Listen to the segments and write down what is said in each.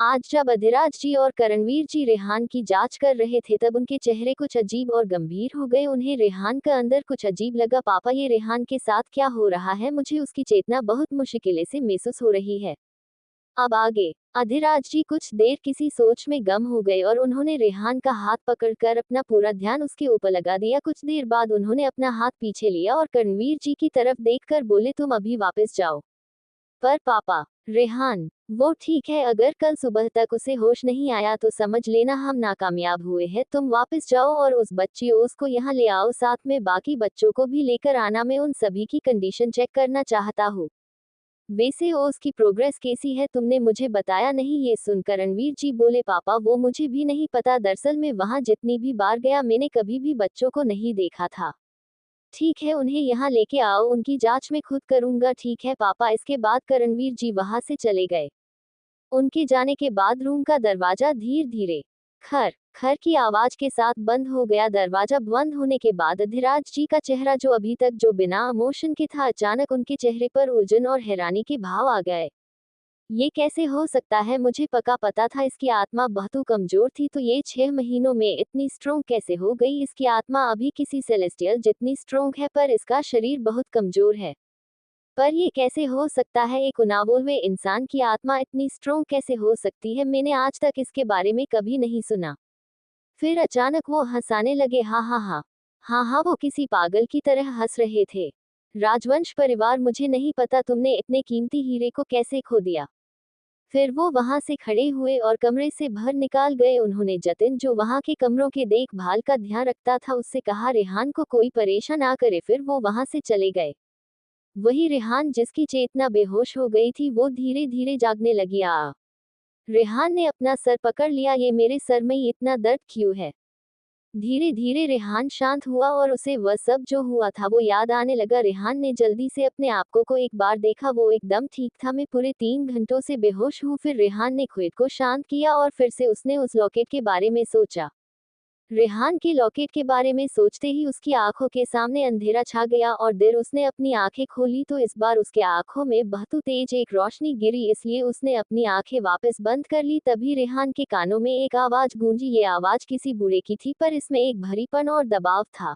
आज जब अधिराज जी और करणवीर जी रेहान की जांच कर रहे थे तब उनके चेहरे कुछ अजीब और गंभीर हो गए। उन्हें रेहान का अंदर कुछ अजीब लगा। पापा, ये रेहान के साथ क्या हो रहा है? मुझे उसकी चेतना बहुत मुश्किल से महसूस हो रही है। अब आगे। अधिराज जी कुछ देर किसी सोच में गम हो गए और उन्होंने रेहान का हाथ पकड़कर अपना पूरा ध्यान उसके ऊपर लगा दिया। कुछ देर बाद उन्होंने अपना हाथ पीछे लिया और करणवीर जी की तरफ देखकर बोले, तुम अभी वापस जाओ। पर पापा, रेहान, वो ठीक है, अगर कल सुबह तक उसे होश नहीं आया तो समझ लेना हम नाकामयाब हुए हैं। तुम वापस जाओ और उस बच्ची ओस को यहाँ ले आओ, साथ में बाकी बच्चों को भी लेकर आना। मैं उन सभी की कंडीशन चेक करना चाहता हूँ। वैसे ओस की प्रोग्रेस कैसी है? तुमने मुझे बताया नहीं। ये सुनकर रणवीर जी बोले, पापा, वो मुझे भी नहीं पता। दरअसल मैं वहाँ जितनी भी बार गया मैंने कभी भी बच्चों को नहीं देखा था। ठीक है, उन्हें यहाँ लेके आओ, उनकी जांच मैं खुद करूंगा। ठीक है पापा। इसके बाद करणवीर जी वहां से चले गए। उनके जाने के बाद रूम का दरवाजा धीरे धीरे खर खर की आवाज के साथ बंद हो गया। दरवाजा बंद होने के बाद अधिराज जी का चेहरा, जो अभी तक जो बिना इमोशन के था, अचानक उनके चेहरे पर उलझन और हैरानी के भाव आ गए। ये कैसे हो सकता है? मुझे पक्का पता था इसकी आत्मा बहुत कमजोर थी, तो ये 6 महीनों में इतनी स्ट्रोंग कैसे हो गई? इसकी आत्मा अभी किसी सेलेस्टियल जितनी स्ट्रोंग है, पर इसका शरीर बहुत कमजोर है। पर ये कैसे हो सकता है? एक उनावों इंसान की आत्मा इतनी स्ट्रोंग कैसे हो सकती है? मैंने आज तक इसके बारे में कभी नहीं सुना। फिर अचानक वो हंसाने लगे। हाँ हाँ हाँ, हाँ हाँ, वो किसी पागल की तरह हंस रहे थे। राजवंश परिवार, मुझे नहीं पता तुमने इतने कीमती हीरे को कैसे खो दिया। फिर वो वहां से खड़े हुए और कमरे से बाहर निकाल गए। उन्होंने जतिन, जो वहां के कमरों के देखभाल का ध्यान रखता था, उससे कहा, रेहान को कोई परेशान ना करे। फिर वो वहां से चले गए। वही रेहान जिसकी चेतना बेहोश हो गई थी, वो धीरे धीरे जागने लगी। रेहान ने अपना सर पकड़ लिया। ये मेरे सर में इतना दर्द क्यों है? धीरे धीरे रेहान शांत हुआ और उसे वह सब जो हुआ था वो याद आने लगा। रेहान ने जल्दी से अपने आप को एक बार देखा। वो एकदम ठीक था। मैं पूरे 3 घंटों से बेहोश हूँ। फिर रेहान ने खुद को शांत किया और फिर से उसने उस लॉकेट के बारे में सोचा। रेहान के लॉकेट के बारे में सोचते ही उसकी आंखों के सामने अंधेरा छा गया और देर उसने अपनी आंखें खोली तो इस बार उसके आंखों में बहुत तेज एक रोशनी गिरी, इसलिए उसने अपनी आंखें वापस बंद कर ली। तभी रेहान के कानों में एक आवाज गूंजी। ये आवाज किसी बूढ़े की थी, पर इसमें एक भरीपन और दबाव था।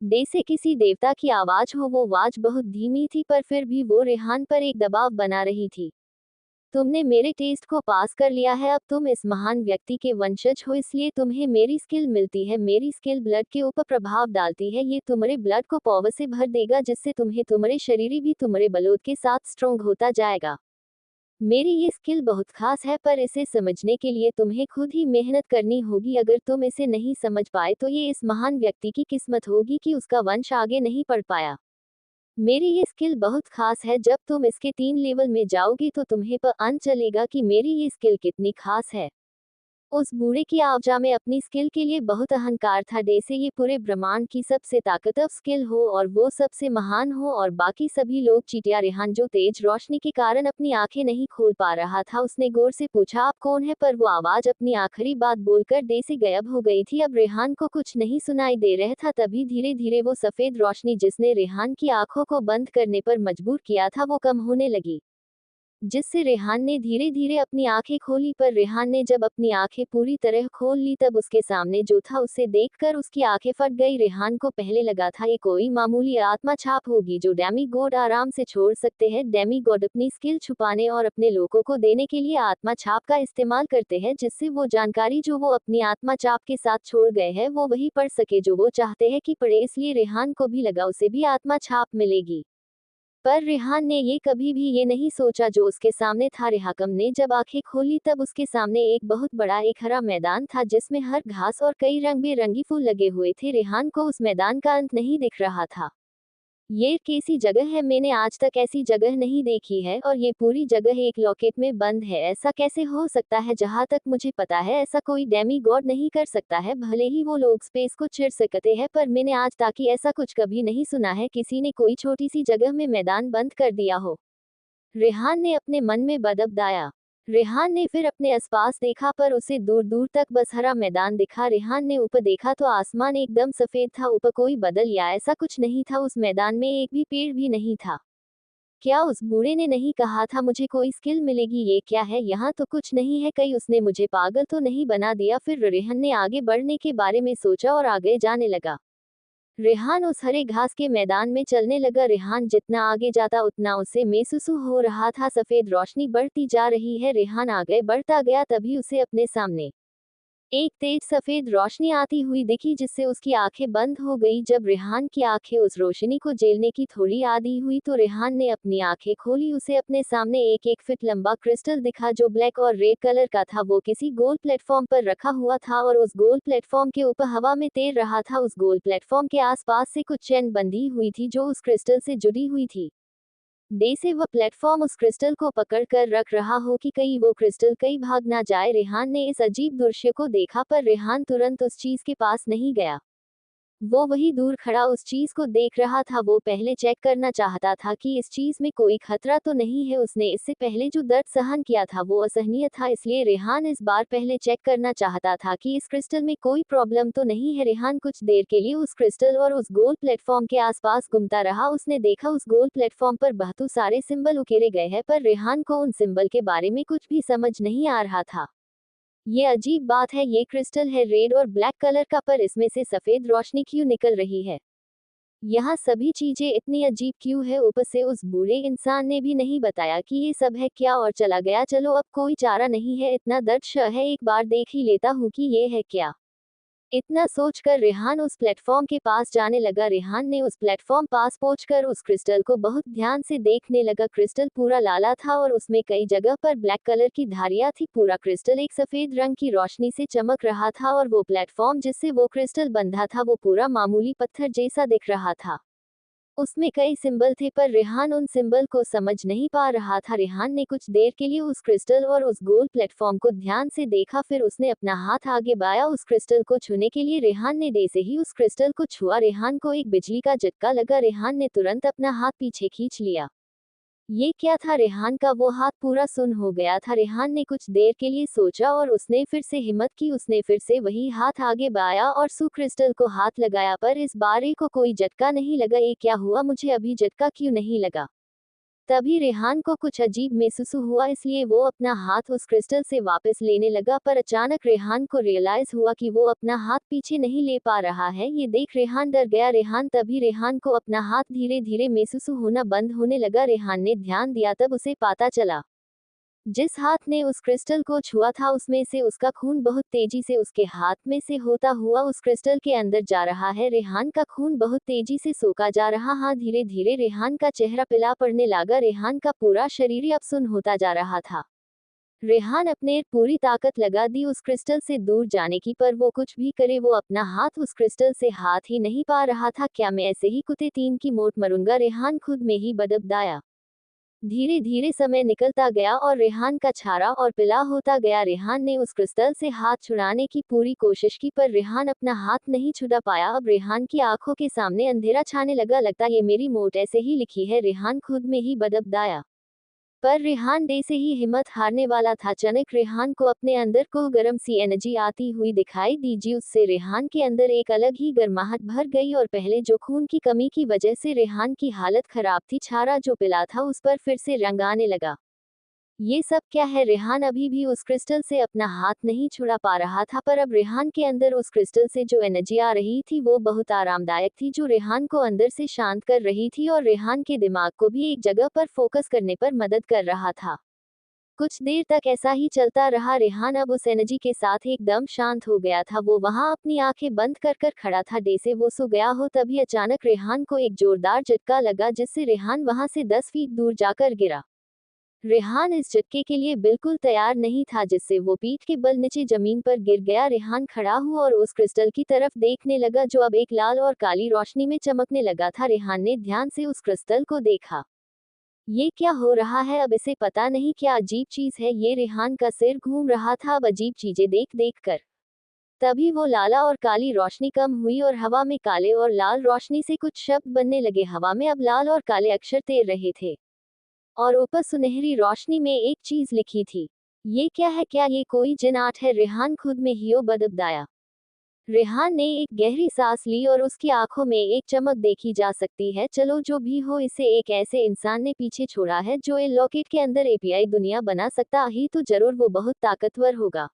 जैसे किसी देवता की आवाज हो। वो आवाज बहुत धीमी थी, पर फिर भी वो रेहान पर एक दबाव बना रही थी। तुमने मेरे टेस्ट को पास कर लिया है। अब तुम इस महान व्यक्ति के वंशज हो, इसलिए तुम्हें मेरी स्किल मिलती है। मेरी स्किल ब्लड के ऊपर प्रभाव डालती है। ये तुम्हारे ब्लड को पावर से भर देगा, जिससे तुम्हें तुम्हारे शरीर भी तुम्हारे बलोद के साथ स्ट्रोंग होता जाएगा। मेरी ये स्किल बहुत खास है, पर इसे समझने के लिए तुम्हें खुद ही मेहनत करनी होगी। अगर तुम इसे नहीं समझ पाए तो ये इस महान व्यक्ति की किस्मत होगी कि उसका वंश आगे नहीं बढ़ पाया। मेरी ये स्किल बहुत खास है। जब तुम इसके 3 लेवल में जाओगी तो तुम्हें पता चलेगा कि मेरी ये स्किल कितनी खास है। उस बूढ़े की आवाज में अपनी स्किल के लिए बहुत अहंकार था, जैसे ये पूरे ब्रह्मांड की सबसे ताकतवर स्किल हो और वो सबसे महान हो और बाकी सभी लोग चीटिया। रेहान, जो तेज रोशनी के कारण अपनी आंखें नहीं खोल पा रहा था, उसने गौर से पूछा, आप कौन है? पर वो आवाज अपनी आखिरी बात बोलकर दे से गायब हो गई थी। अब रेहान को कुछ नहीं सुनाई दे रहा था। तभी धीरे धीरे वो सफेद रोशनी जिसने रेहान की आंखों को बंद करने पर मजबूर किया था, वो कम होने लगी, जिससे रेहान ने धीरे धीरे अपनी आंखें खोली। पर रेहान ने जब अपनी आंखें पूरी तरह खोल ली तब उसके सामने जो था उसे देखकर उसकी आंखें फट गई। रेहान को पहले लगा था ये कोई मामूली आत्मा छाप होगी जो डेमी गॉड आराम से छोड़ सकते हैं। डेमी गॉड अपनी स्किल छुपाने और अपने लोगों को देने के लिए आत्मा छाप का इस्तेमाल करते हैं, जिससे वो जानकारी जो वो अपनी आत्मा छाप के साथ छोड़ गए हैं वो वही पढ़ सके जो वो चाहते हैं कि पढ़े। इसलिए रेहान को भी लगा उसे भी आत्मा छाप मिलेगी। पर रेहान ने ये कभी भी ये नहीं सोचा जो उसके सामने था। रेहाकम ने जब आंखें खोली तब उसके सामने एक बहुत बड़ा एक हरा मैदान था, जिसमें हर घास और कई रंग बिरंगी फूल लगे हुए थे। रेहान को उस मैदान का अंत नहीं दिख रहा था। ये कैसी जगह है? मैंने आज तक ऐसी जगह नहीं देखी है और ये पूरी जगह एक लॉकेट में बंद है। ऐसा कैसे हो सकता है? जहाँ तक मुझे पता है ऐसा कोई डेमी गॉड नहीं कर सकता है। भले ही वो लोग स्पेस को चिर सकते हैं, पर मैंने आज तक ऐसा कुछ कभी नहीं सुना है किसी ने कोई छोटी सी जगह में मैदान बंद कर दिया हो। रेहान ने अपने मन में बदबदाया। रेहान ने फिर अपने आसपास देखा, पर उसे दूर दूर तक बस हरा मैदान दिखा। रेहान ने ऊपर देखा तो आसमान एकदम सफेद था। ऊपर कोई बादल या ऐसा कुछ नहीं था। उस मैदान में एक भी पेड़ भी नहीं था। क्या उस बूढ़े ने नहीं कहा था मुझे कोई स्किल मिलेगी? ये क्या है? यहाँ तो कुछ नहीं है, कहीं उसने मुझे पागल तो नहीं बना दिया? फिर रेहान ने आगे बढ़ने के बारे में सोचा और आगे जाने लगा। रेहान उस हरे घास के मैदान में चलने लगा। रेहान जितना आगे जाता उतना उसे महसूस हो रहा था सफेद रोशनी बढ़ती जा रही है। रेहान आगे बढ़ता गया, तभी उसे अपने सामने एक तेज सफेद रोशनी आती हुई दिखी, जिससे उसकी आंखें बंद हो गई। जब रेहान की आंखें उस रोशनी को झेलने की थोड़ी आदी हुई तो रेहान ने अपनी आंखें खोली। उसे अपने सामने एक फीट लंबा क्रिस्टल दिखा जो ब्लैक और रेड कलर का था। वो किसी गोल प्लेटफॉर्म पर रखा हुआ था और उस गोल प्लेटफॉर्म के ऊपर हवा में तैर रहा था। उस गोल प्लेटफॉर्म के आसपास से कुछ चेन बंधी हुई थी जो उस क्रिस्टल से जुड़ी हुई थी। से वह प्लेटफॉर्म उस क्रिस्टल को पकड़ कर रख रहा हो कि कहीं वो क्रिस्टल कहीं भाग ना जाए। रेहान ने इस अजीब दृश्य को देखा, पर रेहान तुरंत उस चीज के पास नहीं गया। वो वही दूर खड़ा उस चीज को देख रहा था। वो पहले चेक करना चाहता था कि इस चीज में कोई खतरा तो नहीं है। उसने इससे पहले जो दर्द सहन किया था वो असहनीय था, इसलिए रेहान इस बार पहले चेक करना चाहता था कि इस क्रिस्टल में कोई प्रॉब्लम तो नहीं है। रेहान कुछ देर के लिए उस क्रिस्टल और उस गोल प्लेटफॉर्म के आसपास घूमता रहा। उसने देखा उस गोल प्लेटफॉर्म पर बहुत सारे सिंबल उकेरे गए हैं, पर रेहान को उन सिंबल के बारे में कुछ भी समझ नहीं आ रहा था। ये अजीब बात है, ये क्रिस्टल है रेड और ब्लैक कलर का, पर इसमें से सफेद रोशनी क्यों निकल रही है? यहाँ सभी चीजें इतनी अजीब क्यों है? ऊपर से उस बूढ़े इंसान ने भी नहीं बताया कि ये सब है क्या और चला गया। चलो अब कोई चारा नहीं है, इतना दर्द है, एक बार देख ही लेता हूँ कि ये है क्या। इतना सोचकर रेहान उस प्लेटफॉर्म के पास जाने लगा। रेहान ने उस प्लेटफॉर्म पास पहुंचकर उस क्रिस्टल को बहुत ध्यान से देखने लगा। क्रिस्टल पूरा लाला था और उसमें कई जगह पर ब्लैक कलर की धारियां थी। पूरा क्रिस्टल एक सफेद रंग की रोशनी से चमक रहा था और वो प्लेटफॉर्म जिससे वो क्रिस्टल बंधा था वो पूरा मामूली पत्थर जैसा दिख रहा था। उसमें कई सिंबल थे, पर रेहान उन सिंबल को समझ नहीं पा रहा था। रेहान ने कुछ देर के लिए उस क्रिस्टल और उस गोल प्लेटफॉर्म को ध्यान से देखा, फिर उसने अपना हाथ आगे बढ़ाया उस क्रिस्टल को छूने के लिए। रेहान ने जैसे ही उस क्रिस्टल को छुआ, रेहान को एक बिजली का झटका लगा। रेहान ने तुरंत अपना हाथ पीछे खींच लिया। ये क्या था? रेहान का वो हाथ पूरा सुन्न हो गया था। रेहान ने कुछ देर के लिए सोचा और उसने फिर से हिम्मत की। उसने फिर से वही हाथ आगे बढ़ाया और सू क्रिस्टल को हाथ लगाया, पर इस बार को कोई झटका नहीं लगा। ये क्या हुआ? मुझे अभी झटका क्यों नहीं लगा? तभी रेहान को कुछ अजीब महसूस हुआ, इसलिए वो अपना हाथ उस क्रिस्टल से वापस लेने लगा, पर अचानक रेहान को रियलाइज हुआ कि वो अपना हाथ पीछे नहीं ले पा रहा है। ये देख रेहान डर गया। तभी रेहान को अपना हाथ धीरे धीरे महसूस होना बंद होने लगा। रेहान ने ध्यान दिया, तब उसे पता चला जिस हाथ ने उस क्रिस्टल को छुआ था उसमें से उसका खून बहुत तेजी से उसके हाथ में से होता हुआ उस क्रिस्टल के अंदर जा रहा है। रेहान का खून बहुत तेजी से सोखा जा रहा। हाँ, धीरे धीरे रेहान का चेहरा पीला पड़ने लगा। रेहान का पूरा शरीर अब सुन्न होता जा रहा था। रेहान अपने पूरी ताकत लगा दी उस क्रिस्टल से दूर जाने की, पर वो कुछ भी करे वो अपना हाथ उस क्रिस्टल से हाथ ही नहीं पा रहा था। क्या मैं ऐसे ही कुत्ते तीन की मौत मरूंगा? रेहान खुद में ही बदबदाया। धीरे धीरे समय निकलता गया और रेहान का छारा और पिला होता गया। रेहान ने उस क्रिस्टल से हाथ छुड़ाने की पूरी कोशिश की, पर रेहान अपना हाथ नहीं छुड़ा पाया। अब रेहान की आंखों के सामने अंधेरा छाने लगा। लगता ये मेरी मौत ऐसे ही लिखी है, रेहान खुद में ही बदबदाया। पर रेहान डे से ही हिम्मत हारने वाला था। अचानक रेहान को अपने अंदर को गर्म सी एनर्जी आती हुई दिखाई दीजिए। उससे रेहान के अंदर एक अलग ही गर्माहट भर गई और पहले जो खून की कमी की वजह से रेहान की हालत खराब थी, छारा जो पिला था उस पर फिर से रंग आने लगा। ये सब क्या है? रेहान अभी भी उस क्रिस्टल से अपना हाथ नहीं छुड़ा पा रहा था, पर अब रेहान के अंदर उस क्रिस्टल से जो एनर्जी आ रही थी वो बहुत आरामदायक थी, जो रेहान को अंदर से शांत कर रही थी और रेहान के दिमाग को भी एक जगह पर फोकस करने पर मदद कर रहा था। कुछ देर तक ऐसा ही चलता रहा। रेहान अब उस एनर्जी के साथ एकदम शांत हो गया था। वो वहां अपनी आंखें बंद कर कर खड़ा था, जैसे वो सो गया हो। तभी अचानक रेहान को एक जोरदार झटका लगा, जिससे रेहान वहां से 10 फीट दूर जाकर गिरा। रेहान इस झटके के लिए बिल्कुल तैयार नहीं था, जिससे वो पीठ के बल नीचे जमीन पर गिर गया। रेहान खड़ा हुआ और उस क्रिस्टल की तरफ देखने लगा, जो अब एक लाल और काली रोशनी में चमकने लगा था। रेहान ने ध्यान से उस क्रिस्टल को देखा। ये क्या हो रहा है? अब इसे पता नहीं क्या अजीब चीज है ये। रेहान का सिर घूम रहा था अब अजीब चीजें देख देख कर। तभी वो लाला और काली रोशनी कम हुई और हवा में काले और लाल रोशनी से कुछ शब्द बनने लगे। हवा में अब लाल और काले अक्षर तैर रहे थे और ऊपर सुनहरी रोशनी में एक चीज लिखी थी। ये क्या है? क्या ये कोई जिन आर्ट है? रेहान खुद में ही बदबदाया। रेहान ने एक गहरी सांस ली और उसकी आंखों में एक चमक देखी जा सकती है। चलो जो भी हो, इसे एक ऐसे इंसान ने पीछे छोड़ा है जो ए लॉकेट के अंदर एपीआई दुनिया बना सकता ही, तो जरूर वो बहुत ताकतवर होगा।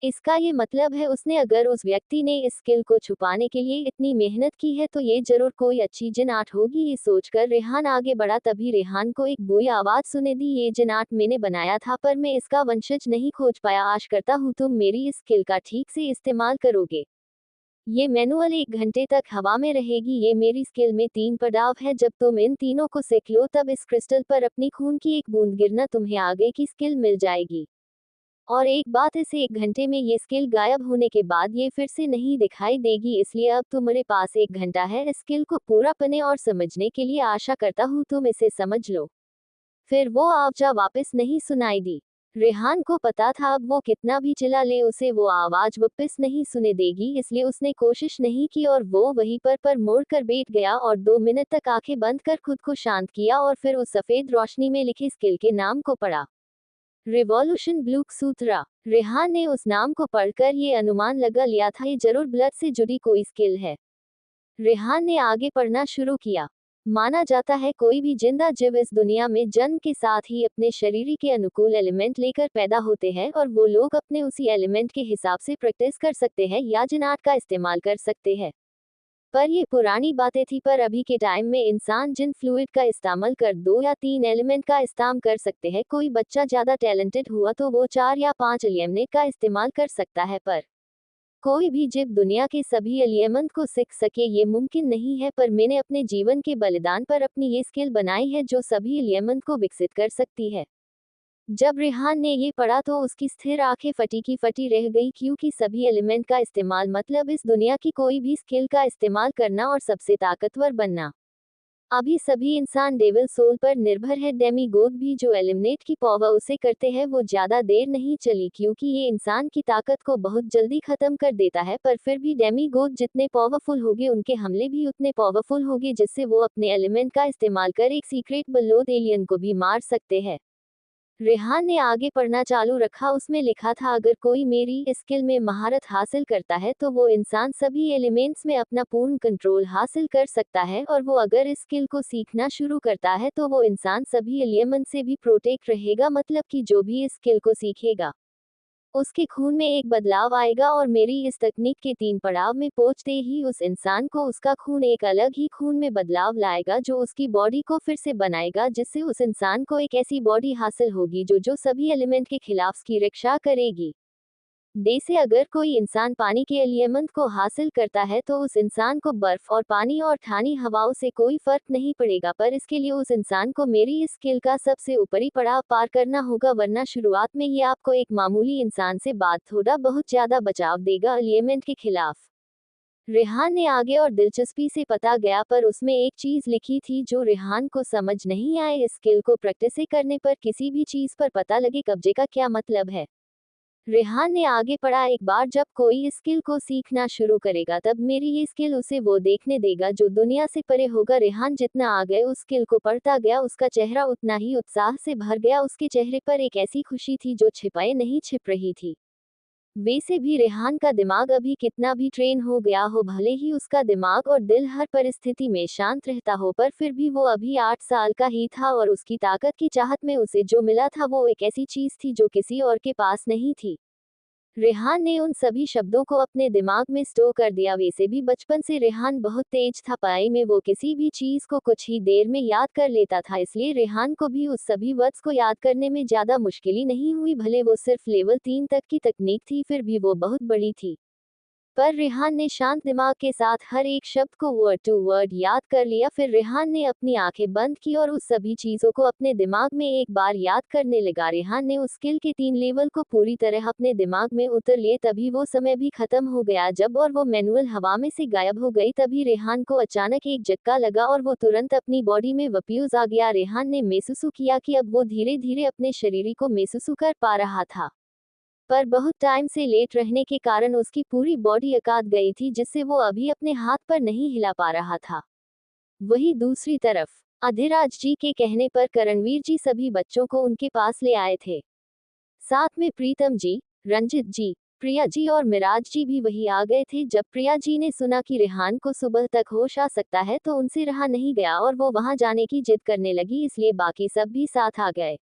इसका ये मतलब है उसने अगर उस व्यक्ति ने इस स्किल को छुपाने के लिए इतनी मेहनत की है तो ये जरूर कोई अच्छी जिन आर्ट होगी। ये सोचकर रेहान आगे बढ़ा। तभी रेहान को एक बुरी आवाज सुने दी। ये जिन आर्ट मैंने बनाया था, पर मैं इसका वंशज नहीं खोज पाया। आशा करता हूँ तुम मेरी इस स्किल का ठीक से इस्तेमाल करोगे। ये मैनुअल 1 घंटे तक हवा में रहेगी। ये मेरी स्किल में 3 पड़ाव है। जब तुम इन तीनों को सीख लो तब इस क्रिस्टल पर अपनी खून की एक बूंद गिरना, तुम्हें आगे की स्किल मिल जाएगी। और एक बात, इसे 1 घंटे में ये स्किल गायब होने के बाद ये फिर से नहीं दिखाई देगी। इसलिए अब तुम्हारे पास 1 घंटा है इस स्किल को पूरा करने और समझने के लिए। आशा करता हूँ तुम इसे समझ लो। फिर वो आवाज वापस नहीं सुनाई दी। रेहान को पता था अब वो कितना भी चिल्ला ले उसे वो आवाज वापस नहीं सुने देगी, इसलिए उसने कोशिश नहीं की और वो वहीं पर मुड़ कर बैठ गया और 2 मिनट तक आंखें बंद कर खुद को शांत किया और फिर उस सफेद रोशनी में लिखे स्किल के नाम को पढ़ा। रिवॉल्यूशन ब्लू सूत्रा। रेहान ने उस नाम को पढ़कर ये अनुमान लगा लिया था ये जरूर ब्लड से जुड़ी कोई स्किल है। रेहान ने आगे पढ़ना शुरू किया। माना जाता है कोई भी जिंदा जीव इस दुनिया में जन्म के साथ ही अपने शरीर के अनुकूल एलिमेंट लेकर पैदा होते हैं और वो लोग अपने उसी एलिमेंट के हिसाब से प्रैक्टिस कर सकते हैं या जिन आर्ट का इस्तेमाल कर सकते हैं। पर ये पुरानी बातें थी, पर अभी के टाइम में इंसान जिन फ्लूइड का इस्तेमाल कर 2 या 3 एलिमेंट का इस्तेमाल कर सकते हैं। कोई बच्चा ज्यादा टैलेंटेड हुआ तो वो 4 या 5 एलिमेंट का इस्तेमाल कर सकता है, पर कोई भी जीव दुनिया के सभी एलिमेंट को सीख सके ये मुमकिन नहीं है। पर मैंने अपने जीवन के बलिदान पर अपनी ये स्किल बनाई है जो सभी एलिमेंट को विकसित कर सकती है। जब रेहान ने ये पढ़ा तो उसकी स्थिर आंखें फटी की फटी रह गई, क्योंकि सभी एलिमेंट का इस्तेमाल मतलब इस दुनिया की कोई भी स्किल का इस्तेमाल करना और सबसे ताकतवर बनना। अभी सभी इंसान डेविल सोल पर निर्भर है। डेमी गोद भी जो एलिमिनेट की पावर उसे करते हैं वो ज्यादा देर नहीं चली, क्योंकि ये इंसान की ताकत को बहुत जल्दी खत्म कर देता है। पर फिर भी डेमी गोद जितने पावरफुल होंगे उनके हमले भी उतने पावरफुल होंगे, जिससे वो अपने एलिमेंट का इस्तेमाल कर एक सीक्रेट बलोद एलियन को भी मार सकते हैं। रेहान ने आगे पढ़ना चालू रखा। उसमें लिखा था अगर कोई मेरी इस स्किल में महारत हासिल करता है तो वो इंसान सभी एलिमेंट्स में अपना पूर्ण कंट्रोल हासिल कर सकता है, और वो अगर इस स्किल को सीखना शुरू करता है तो वो इंसान सभी एलिमेंट से भी प्रोटेक्ट रहेगा। मतलब कि जो भी इस स्किल को सीखेगा उसके खून में एक बदलाव आएगा, और मेरी इस तकनीक के 3 पड़ाव में पहुंचते ही उस इंसान को उसका खून एक अलग ही खून में बदलाव लाएगा जो उसकी बॉडी को फिर से बनाएगा, जिससे उस इंसान को एक ऐसी बॉडी हासिल होगी जो सभी एलिमेंट के खिलाफ की रक्षा करेगी। जैसे अगर कोई इंसान पानी के एलिमेंट को हासिल करता है तो उस इंसान को बर्फ और पानी और ठानी हवाओं से कोई फर्क नहीं पड़ेगा, पर इसके लिए उस इंसान को मेरी इस स्किल का सबसे ऊपरी पड़ाव पार करना होगा, वरना शुरुआत में ये आपको एक मामूली इंसान से बात थोड़ा बहुत ज्यादा बचाव देगा एलिमेंट के खिलाफ। रेहान ने आगे और दिलचस्पी से पता गया, पर उसमें एक चीज लिखी थी जो रेहान को समझ नहीं आए। इस स्किल को प्रैक्टिस करने पर किसी भी चीज पर पता लगे कब्जे का क्या मतलब है। रेहान ने आगे पढ़ा एक बार जब कोई इस स्किल को सीखना शुरू करेगा तब मेरी ये स्किल उसे वो देखने देगा जो दुनिया से परे होगा। रेहान जितना आगे उस स्किल को पढ़ता गया उसका चेहरा उतना ही उत्साह से भर गया। उसके चेहरे पर एक ऐसी खुशी थी जो छिपाए नहीं छिप रही थी। वैसे भी रेहान का दिमाग अभी कितना भी ट्रेन हो गया हो, भले ही उसका दिमाग और दिल हर परिस्थिति में शांत रहता हो, पर फिर भी वो अभी 8 साल का ही था और उसकी ताकत की चाहत में उसे जो मिला था वो एक ऐसी चीज थी जो किसी और के पास नहीं थी। रेहान ने उन सभी शब्दों को अपने दिमाग में स्टोर कर दिया। वैसे भी बचपन से रेहान बहुत तेज था, पढ़ाई में वो किसी भी चीज को कुछ ही देर में याद कर लेता था, इसलिए रेहान को भी उस सभी वर्ड्स को याद करने में ज्यादा मुश्किल नहीं हुई। भले वो सिर्फ लेवल 3 तक की तकनीक थी, फिर भी वो बहुत बड़ी थी। पर रेहान ने शांत दिमाग के साथ हर एक शब्द को वर्ड टू वर्ड याद कर लिया। फिर रेहान ने अपनी आंखें बंद की और उस सभी चीजों को अपने दिमाग में एक बार याद करने लगा। रेहान ने उस स्किल के 3 लेवल को पूरी तरह अपने दिमाग में उतर लिए। तभी वो समय भी खत्म हो गया जब और वो मैनुअल हवा में से गायब हो गई। तभी रेहान को अचानक एक झटका लगा और वो तुरंत अपनी बॉडी में वापस आ गया। रेहान ने महसूस किया कि अब वो धीरे धीरे अपने शरीर को महसूस कर पा रहा था, पर बहुत टाइम से लेट रहने के कारण उसकी पूरी बॉडी अकाद गई थी, जिससे वो अभी अपने हाथ पर नहीं हिला पा रहा था। वही दूसरी तरफ अधिराज जी के कहने पर करणवीर जी सभी बच्चों को उनके पास ले आए थे। साथ में प्रीतम जी, रंजित जी, प्रिया जी और मिराज जी भी वही आ गए थे। जब प्रिया जी ने सुना कि रेहान को सुबह तक होश आ सकता है तो उनसे रहा नहीं गया और वो वहां जाने की जिद करने लगी, इसलिए बाकी सब भी साथ आ गए।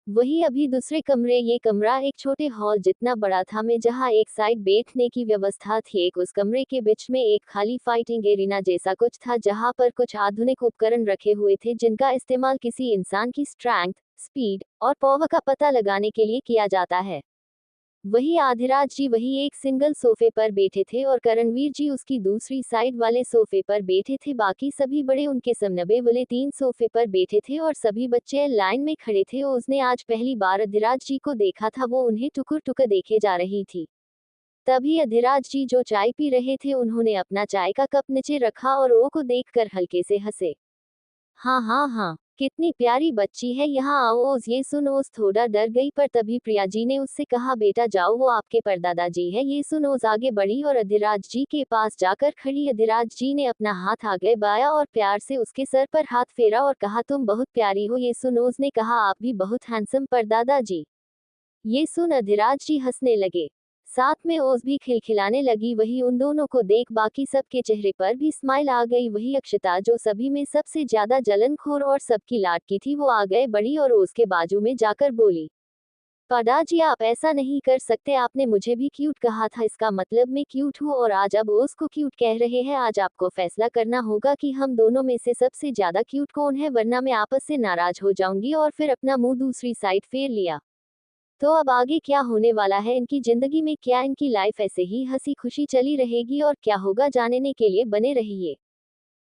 वही अभी दूसरे कमरे, ये कमरा एक छोटे हॉल जितना बड़ा था, में जहाँ एक साइड बैठने की व्यवस्था थी, एक उस कमरे के बीच में एक खाली फाइटिंग एरिना जैसा कुछ था जहाँ पर कुछ आधुनिक उपकरण रखे हुए थे जिनका इस्तेमाल किसी इंसान की स्ट्रेंथ, स्पीड और पावर का पता लगाने के लिए किया जाता है। वही आधिराज जी वही एक सिंगल सोफे पर बैठे थे और करणवीर जी उसकी दूसरी साइड वाले सोफे पर बैठे थे। बाकी सभी बड़े उनके समनबे वाले 3 सोफे पर बैठे थे और सभी बच्चे लाइन में खड़े थे। उसने आज पहली बार अधिराज जी को देखा था, वो उन्हें टुकुर टुकुर देखे जा रही थी। तभी अधिराज जी जो चाय पी रहे थे उन्होंने अपना चाय का कप नीचे रखा और ओ को देखकर हल्के से हंसे। हाँ हाँ हाँ, कितनी प्यारी बच्ची है, यहाँ आओ ओज। ये सुन ओज थोड़ा डर गई, पर तभी प्रिया जी ने उससे कहा बेटा जाओ, वो आपके परदादा जी है। ये सुन ओज आगे बढ़ी और अधिराज जी के पास जाकर खड़ी। अधिराज जी ने अपना हाथ आगे बढ़ाया और प्यार से उसके सर पर हाथ फेरा और कहा तुम बहुत प्यारी हो। ये सुन ओज ने कहा आप भी बहुत हैंडसम परदादा जी। ये सुन अधिराज जी हंसने लगे, साथ में ओज भी खिलखिलाने लगी। वही उन दोनों को देख बाकी सबके चेहरे पर भी स्माइल आ गई। वही अक्षता जो सभी में सबसे ज्यादा जलनखोर और सबकी लाडकी थी, वो आ गए बड़ी और ओज के बाजू में जाकर बोली, पादाजी आप ऐसा नहीं कर सकते, आपने मुझे भी क्यूट कहा था, इसका मतलब मैं क्यूट हूँ और आज अब ओज को क्यूट कह रहे हैं। आज आपको फैसला करना होगा कि हम दोनों में से सबसे ज्यादा क्यूट कौन है, वरना मैं आपस से नाराज हो जाऊंगी। और फिर अपना मुंह दूसरी साइड फेर लिया। तो अब आगे क्या होने वाला है इनकी जिंदगी में, क्या इनकी लाइफ ऐसे ही हंसी खुशी चली रहेगी और क्या होगा, जानने के लिए बने रहिए।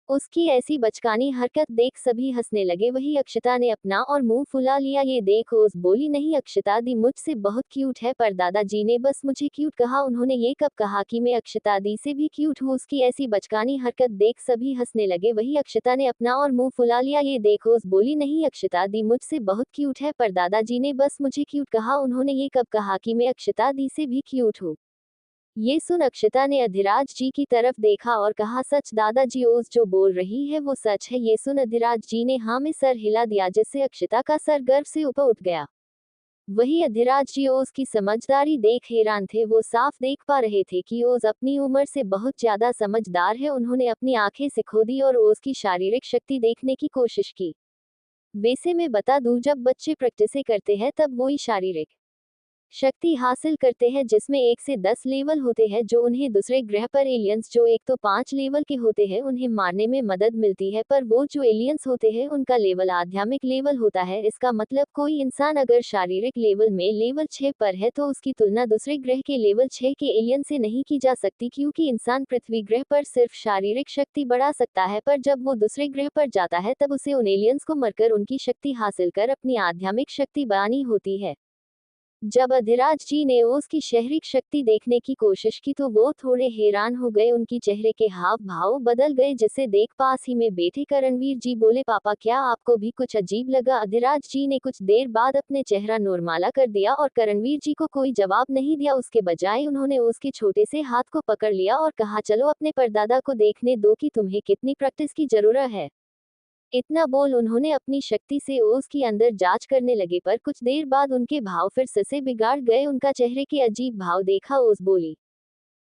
उसकी ऐसी बचकानी हरकत देख सभी हंसने लगे। वही अक्षता ने अपना और मुंह फुला लिया। ये देख ओस बोली, नहीं अक्षता दी मुझसे बहुत क्यूट है, पर दादाजी ने बस मुझे क्यूट कहा, उन्होंने ये कब कहा कि मैं अक्षता दी से भी क्यूट हूँ। उसकी ऐसी बचकानी हरकत देख सभी हंसने लगे। वही अक्षता ने अपना और मुंह फुला लिया। ये देख ओस बोली, नहीं अक्षता दी मुझसे बहुत क्यूट है, पर दादाजी ने बस मुझे क्यूट कहा, उन्होंने ये कब कहा कि मैं अक्षता दी से भी क्यूट हूँ। ये सुन अक्षता ने अधिराज जी की तरफ देखा और कहा सच दादाजी, ओज जो बोल रही है वो सच है। ये सुन अधिराज जी ने हाँ में सर हिला दिया, जिससे अक्षता का सर गर्व से ऊपर उठ गया। वही अधिराज जी ओज की समझदारी देख हैरान थे। वो साफ देख पा रहे थे कि ओज अपनी उम्र से बहुत ज्यादा समझदार है। उन्होंने अपनी आंखें से खोदी और ओज की शारीरिक शक्ति देखने की कोशिश की। वैसे मैं बता दूं, जब बच्चे प्रैक्टिस करते हैं तब वही शारीरिक शक्ति हासिल करते हैं जिसमें 1 से 10 लेवल होते हैं, जो उन्हें दूसरे ग्रह पर एलियंस जो 1 तो 5 लेवल के होते हैं उन्हें मारने में मदद मिलती है। पर वो जो एलियंस होते हैं उनका लेवल आध्यात्मिक लेवल होता है। इसका मतलब कोई इंसान अगर शारीरिक लेवल में लेवल 6 पर है तो उसकी तुलना दूसरे ग्रह के लेवल 6 के एलियन से नहीं की जा सकती, क्योंकि इंसान पृथ्वी ग्रह पर सिर्फ शारीरिक शक्ति बढ़ा सकता है, पर जब वो दूसरे ग्रह पर जाता है तब उसे उन एलियंस को मरकर उनकी शक्ति हासिल कर अपनी आध्यात्मिक शक्ति बढ़ानी होती है। जब अधिराज जी ने ओस की शहरी शक्ति देखने की कोशिश की तो वो थोड़े हैरान हो गए। उनकी चेहरे के हाव भाव बदल गए, जिसे देख पास ही में बैठे करणवीर जी बोले, पापा क्या आपको भी कुछ अजीब लगा? अधिराज जी ने कुछ देर बाद अपने चेहरा नॉर्मला कर दिया और करणवीर जी को कोई जवाब नहीं दिया। उसके बजाय उन्होंने उसके छोटे से हाथ को पकड़ लिया और कहा, चलो अपने परदादा को देखने दो कि तुम्हें कितनी प्रैक्टिस की जरूरत है। इतना बोल उन्होंने अपनी शक्ति से ओस की अंदर जांच करने लगे, पर कुछ देर बाद उनके भाव फिर से बिगाड़ गए। उनका चेहरे के अजीब भाव देखा ओस बोली,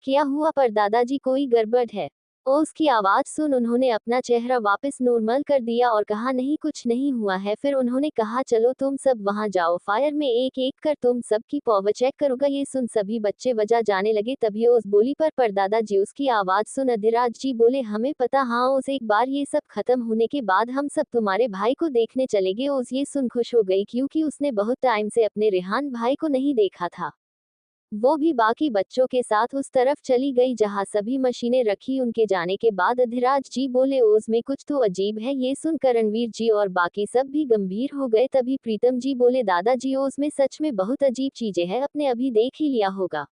क्या हुआ पर दादाजी, कोई गड़बड़ है? ओस की आवाज सुन उन्होंने अपना चेहरा वापस नॉर्मल कर दिया और कहा, नहीं कुछ नहीं हुआ है। फिर उन्होंने कहा, चलो तुम सब वहां जाओ, फायर में एक एक कर तुम सबकी पावर चेक करूंगा। ये सुन सभी बच्चे वजह जाने लगे। तभी ओस बोली, पर दादाजी। उसकी आवाज सुन अधिराज जी बोले, हमें पता, हाँ ओस, एक बार ये सब खत्म होने के बाद हम सब तुम्हारे भाई को देखने चलेंगे। ओस ये सुन खुश हो गई, क्योंकि उसने बहुत टाइम से अपने रेहान भाई को नहीं देखा था। वो भी बाकी बच्चों के साथ उस तरफ चली गई जहां सभी मशीनें रखी। उनके जाने के बाद अधिराज जी बोले, ओज में कुछ तो अजीब है। ये सुनकर रणवीर जी और बाकी सब भी गंभीर हो गए। तभी प्रीतम जी बोले, दादाजी ओज में सच में बहुत अजीब चीजें हैं, अपने अभी देख ही लिया होगा।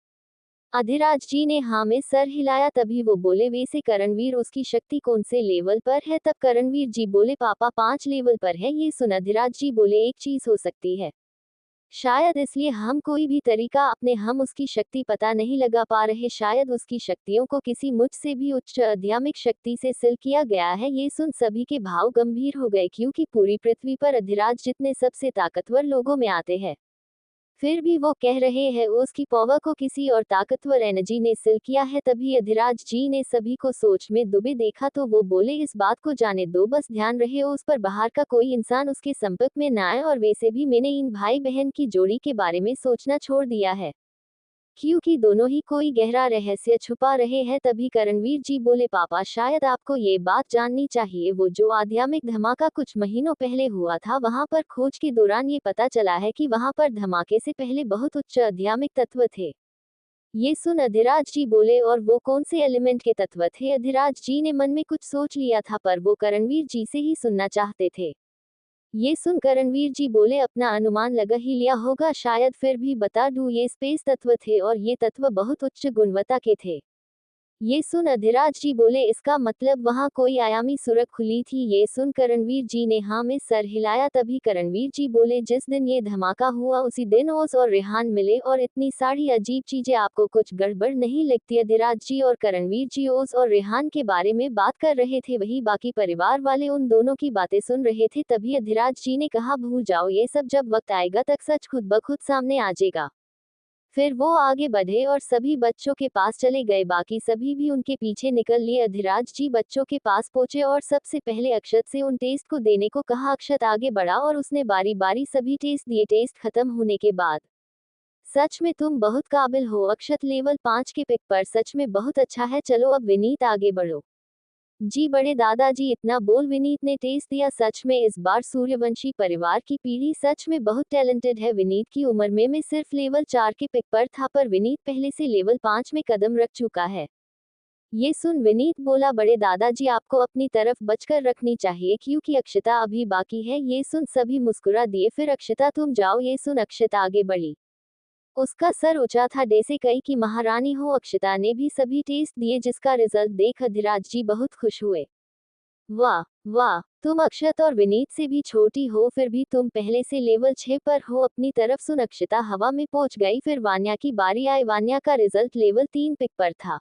अधिराज जी ने हाँ में सर हिलाया। तभी वो बोले, वैसे करणवीर उसकी शक्ति कौन से लेवल पर है? तब करणवीर जी बोले, पापा 5 लेवल पर है। ये सुन अधिराज जी बोले, एक चीज हो सकती है, शायद इसलिए हम कोई भी तरीका अपने हम उसकी शक्ति पता नहीं लगा पा रहे, शायद उसकी शक्तियों को किसी मुझ से भी उच्च आध्यात्मिक शक्ति से सिल किया गया है। ये सुन सभी के भाव गंभीर हो गए, क्योंकि पूरी पृथ्वी पर अधिराज जितने सबसे ताकतवर लोगों में आते हैं। फिर भी वो कह रहे हैं उसकी पावर को किसी और ताकतवर एनर्जी ने सील किया है। तभी अधिराज जी ने सभी को सोच में डूबे देखा तो वो बोले इस बात को जाने दो, बस ध्यान रहे उस पर बाहर का कोई इंसान उसके संपर्क में ना आए। और वैसे भी मैंने इन भाई बहन की जोड़ी के बारे में सोचना छोड़ दिया है, क्योंकि दोनों ही कोई गहरा रहस्य छुपा रहे हैं। तभी करणवीर जी बोले पापा शायद आपको ये बात जाननी चाहिए, वो जो आध्यात्मिक धमाका कुछ महीनों पहले हुआ था वहां पर खोज के दौरान ये पता चला है कि वहां पर धमाके से पहले बहुत उच्च आध्यात्मिक तत्व थे। ये सुन अधिराज जी बोले और वो कौन से एलिमेंट के तत्व थे? अधिराज जी ने मन में कुछ सोच लिया था पर वो करणवीर जी से ही सुनना चाहते थे। ये सुन करणवीर जी बोले अपना अनुमान लगा ही लिया होगा शायद, फिर भी बता दूं ये स्पेस तत्व थे और ये तत्व बहुत उच्च गुणवत्ता के थे। ये सुन अधिराज जी बोले इसका मतलब वहां कोई आयामी सुरंग खुली थी? ये सुन करणवीर जी ने हाँ में सर हिलाया। तभी करणवीर जी बोले जिस दिन ये धमाका हुआ उसी दिन ओस और रेहान मिले और इतनी सारी अजीब चीजें, आपको कुछ गड़बड़ नहीं लगती? अधिराज जी और करणवीर जी ओस और रेहान के बारे में बात कर रहे थे, वही बाकी परिवार वाले उन दोनों की बातें सुन रहे थे। तभी अधिराज जी ने कहा भूल जाओ ये सब, जब वक्त आएगा तक सच खुद ब खुद सामने आ जाएगा। फिर वो आगे बढ़े और सभी बच्चों के पास चले गए, बाकी सभी भी उनके पीछे निकल लिए। अधिराज जी बच्चों के पास पहुंचे और सबसे पहले अक्षत से उन टेस्ट को देने को कहा। अक्षत आगे बढ़ा और उसने बारी बारी सभी टेस्ट दिए। टेस्ट खत्म होने के बाद सच में तुम बहुत काबिल हो अक्षत, लेवल 5 के पिक पर सच में बहुत अच्छा है। चलो अब विनीत आगे बढ़ो। जी बड़े दादाजी, इतना बोल विनीत ने टेस्ट दिया। सच में इस बार सूर्यवंशी परिवार की पीढ़ी सच में बहुत टैलेंटेड है। विनीत की उम्र में सिर्फ लेवल 4 के पिक पर था पर विनीत पहले से लेवल 5 में कदम रख चुका है। ये सुन विनीत बोला बड़े दादाजी आपको अपनी तरफ बचकर रखनी चाहिए क्योंकि अक्षता अभी बाकी है। ये सुन सभी मुस्कुरा दिए। फिर अक्षता तुम जाओ। ये सुन अक्षता आगे बढ़ी, उसका सर ऊंचा था जैसे कई की महारानी हो। अक्षता ने भी सभी टेस्ट दिए जिसका रिजल्ट देख अधिराज जी बहुत खुश हुए। वाह वाह, तुम अक्षत और विनीत से भी छोटी हो फिर भी तुम पहले से लेवल 6 पर हो। अपनी तरफ सुन अक्षता हवा में पहुंच गई। फिर वान्या की बारी आई। वान्या का रिजल्ट लेवल 3 पिक पर था,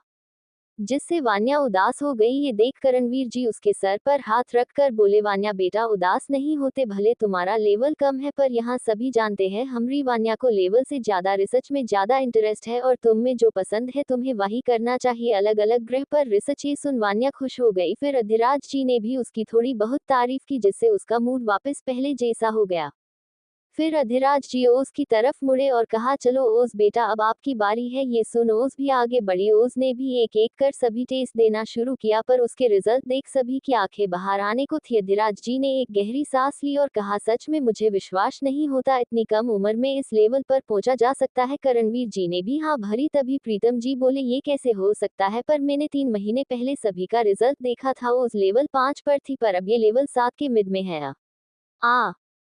जिससे वान्या उदास हो गई। ये देख करणवीर जी उसके सर पर हाथ रखकर बोले वान्या बेटा उदास नहीं होते, भले तुम्हारा लेवल कम है पर यहाँ सभी जानते हैं हमारी वान्या को लेवल से ज्यादा रिसर्च में ज्यादा इंटरेस्ट है और तुम में जो पसंद है तुम्हें वही करना चाहिए। अलग अलग ग्रह पर रिसर्च। ये सुन वान्या खुश हो गई। फिर अधिराज जी ने भी उसकी थोड़ी बहुत तारीफ की जिससे उसका मूड वापस पहले जैसा हो गया। फिर अधिराज जी ओस की तरफ मुड़े और कहा चलो ओस बेटा अब आपकी बारी है। ये सुन ओस भी आगे बढ़ी। ओस ने भी एक एक कर सभी टेस्ट देना शुरू किया पर उसके रिजल्ट देख सभी की आंखें बाहर आने को थी। अधिराज जी ने एक गहरी सांस ली और कहा सच में मुझे विश्वास नहीं होता इतनी कम उम्र में इस लेवल पर पहुंचा जा सकता है। करणवीर जी ने भी हाँ भरी। तभी प्रीतम जी बोले ये कैसे हो सकता है, पर मैंने 3 महीने पहले सभी का रिजल्ट देखा था। ओस लेवल 5 पर थी पर अब ये लेवल 7 के मिड में है।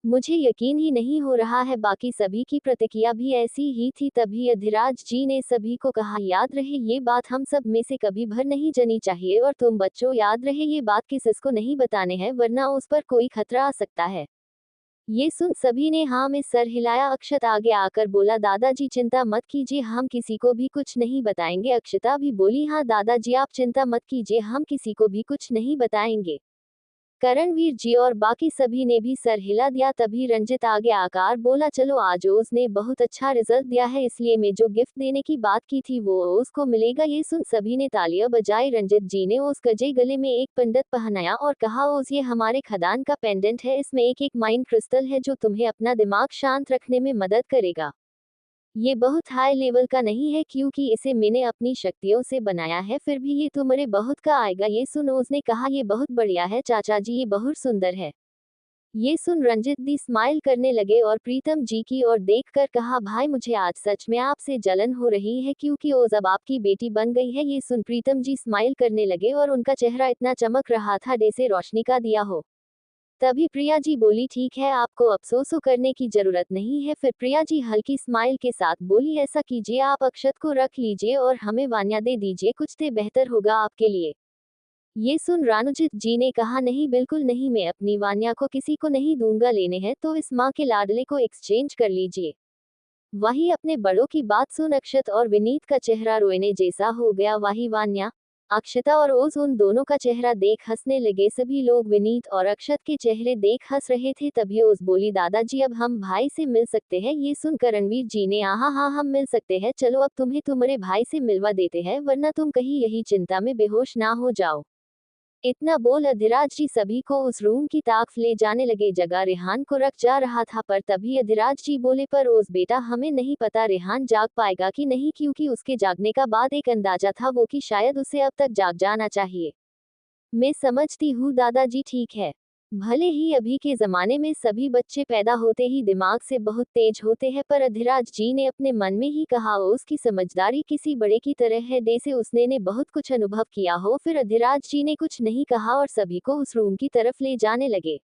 मुझे यकीन ही नहीं हो रहा है। बाकी सभी की प्रतिक्रिया भी ऐसी ही थी। तभी अधिराज जी ने सभी को कहा याद रहे ये बात हम सब में से कभी भर नहीं जानी चाहिए और तुम बच्चों याद रहे ये बात किसको नहीं बताने हैं वरना उस पर कोई खतरा आ सकता है। ये सुन सभी ने हाँ में सर हिलाया। अक्षत आगे आकर बोला दादाजी चिंता मत कीजिए हम किसी को भी कुछ नहीं बताएंगे। अक्षता भी बोली हाँ दादाजी आप चिंता मत कीजिए हम किसी को भी कुछ नहीं बताएंगे। करणवीर जी और बाकी सभी ने भी सर हिला दिया। तभी रंजित आगे आकर बोला चलो आज ओस ने बहुत अच्छा रिजल्ट दिया है इसलिए मैं जो गिफ्ट देने की बात की थी वो ओस को मिलेगा। ये सुन सभी ने तालियां बजाई। रंजित जी ने ओस कजे गले में एक पंडित पहनाया और कहा ओस ये हमारे खदान का पेंडेंट है, इसमें एक एक माइंड क्रिस्टल है जो तुम्हें अपना दिमाग शांत रखने में मदद करेगा। ये बहुत हाई लेवल का नहीं है क्योंकि इसे मैंने अपनी शक्तियों से बनाया है, फिर भी ये तुम्हारे बहुत का आएगा। ये सुन उसने कहा ये बहुत बढ़िया है चाचा जी, ये बहुत सुंदर है। ये सुन रंजित दी स्माइल करने लगे और प्रीतम जी की ओर देखकर कहा भाई मुझे आज सच में आपसे जलन हो रही है क्योंकि ओज अब आपकी बेटी बन गई है। ये सुन प्रीतम जी स्माइल करने लगे और उनका चेहरा इतना चमक रहा था जैसे रोशनी का दिया हो। तभी प्रिया जी बोली ठीक है आपको अफसोस करने की जरूरत नहीं है। फिर प्रिया जी हल्की स्माइल के साथ बोली ऐसा कीजिए आप अक्षत को रख लीजिए और हमें वान्या दे दीजिए, कुछ दे बेहतर होगा आपके लिए। ये सुन रानुजित जी ने कहा नहीं बिल्कुल नहीं, मैं अपनी वान्या को किसी को नहीं दूंगा, लेने हैं तो इस माँ के लाडले को एक्सचेंज कर लीजिए। वही अपने बड़ों की बात सुन अक्षत और विनीत का चेहरा रोने जैसा हो गया। वही वान्या अक्षता और ओज उन दोनों का चेहरा देख हंसने लगे। सभी लोग विनीत और अक्षत के चेहरे देख हंस रहे थे। तभी ओज बोली, दादाजी अब हम भाई से मिल सकते हैं। ये सुनकर रणवीर जी ने, आहा हाँ हम मिल सकते हैं, चलो अब तुम्हें तुम्हारे भाई से मिलवा देते हैं, वरना तुम कहीं यही चिंता में बेहोश ना हो जाओ। इतना बोल अधिराज जी सभी को उस रूम की ताक ले जाने लगे। जगह रेहान को रख जा रहा था, पर तभी अधिराज जी बोले, पर ओज बेटा हमें नहीं पता रेहान जाग पाएगा कि नहीं, क्योंकि उसके जागने का बाद एक अंदाजा था वो कि शायद उसे अब तक जाग जाना चाहिए। मैं समझती हूँ दादाजी, ठीक है। भले ही अभी के जमाने में सभी बच्चे पैदा होते ही दिमाग से बहुत तेज होते हैं, पर अधिराज जी ने अपने मन में ही कहा, उसकी समझदारी किसी बड़े की तरह है, जैसे उसने ने बहुत कुछ अनुभव किया हो। फिर अधिराज जी ने कुछ नहीं कहा और सभी को उस रूम की तरफ ले जाने लगे।